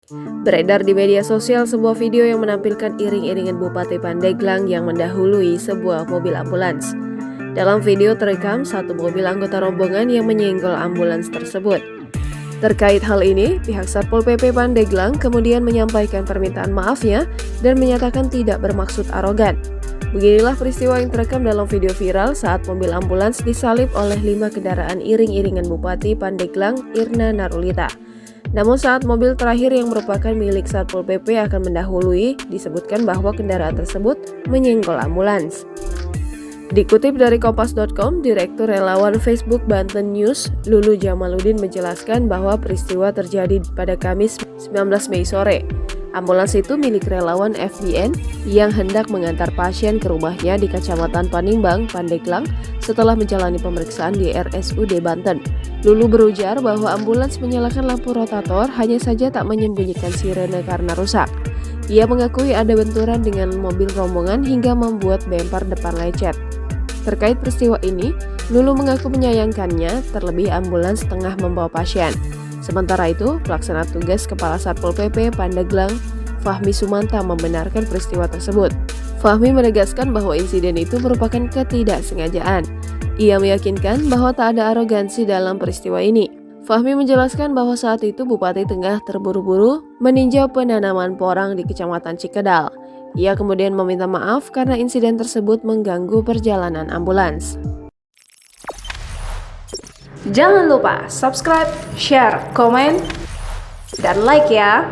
Beredar di media sosial sebuah video yang menampilkan iring-iringan Bupati Pandeglang yang mendahului sebuah mobil ambulans. Dalam video terekam satu mobil anggota rombongan yang menyenggol ambulans tersebut. Terkait hal ini, pihak Satpol PP Pandeglang kemudian menyampaikan permintaan maafnya dan menyatakan tidak bermaksud arogan. Beginilah peristiwa yang terekam dalam video viral saat mobil ambulans disalip oleh 5 kendaraan iring-iringan Bupati Pandeglang Irna Narulita. Namun saat mobil terakhir yang merupakan milik Satpol PP akan mendahului, disebutkan bahwa kendaraan tersebut menyenggol ambulans. Dikutip dari Kompas.com, Direktur Relawan Facebook Banten News, Lulu Jamaluddin menjelaskan bahwa peristiwa terjadi pada Kamis 19 Mei sore. Ambulans itu milik relawan FBN yang hendak mengantar pasien ke rumahnya di Kecamatan Panimbang, Pandeglang setelah menjalani pemeriksaan di RSUD Banten. Lulu berujar bahwa ambulans menyalakan lampu rotator hanya saja tak menyembunyikan sirene karena rusak. Ia mengakui ada benturan dengan mobil rombongan hingga membuat bemper depan lecet. Terkait peristiwa ini, Lulu mengaku menyayangkannya terlebih ambulans tengah membawa pasien. Sementara itu, pelaksana tugas Kepala Satpol PP Pandeglang, Fahmi Sumanta membenarkan peristiwa tersebut. Fahmi menegaskan bahwa insiden itu merupakan ketidaksengajaan. Ia meyakinkan bahwa tak ada arogansi dalam peristiwa ini. Fahmi menjelaskan bahwa saat itu Bupati tengah terburu-buru meninjau penanaman porang di Kecamatan Cikedal. Ia kemudian meminta maaf karena insiden tersebut mengganggu perjalanan ambulans. Jangan lupa subscribe, share, komen, dan like ya!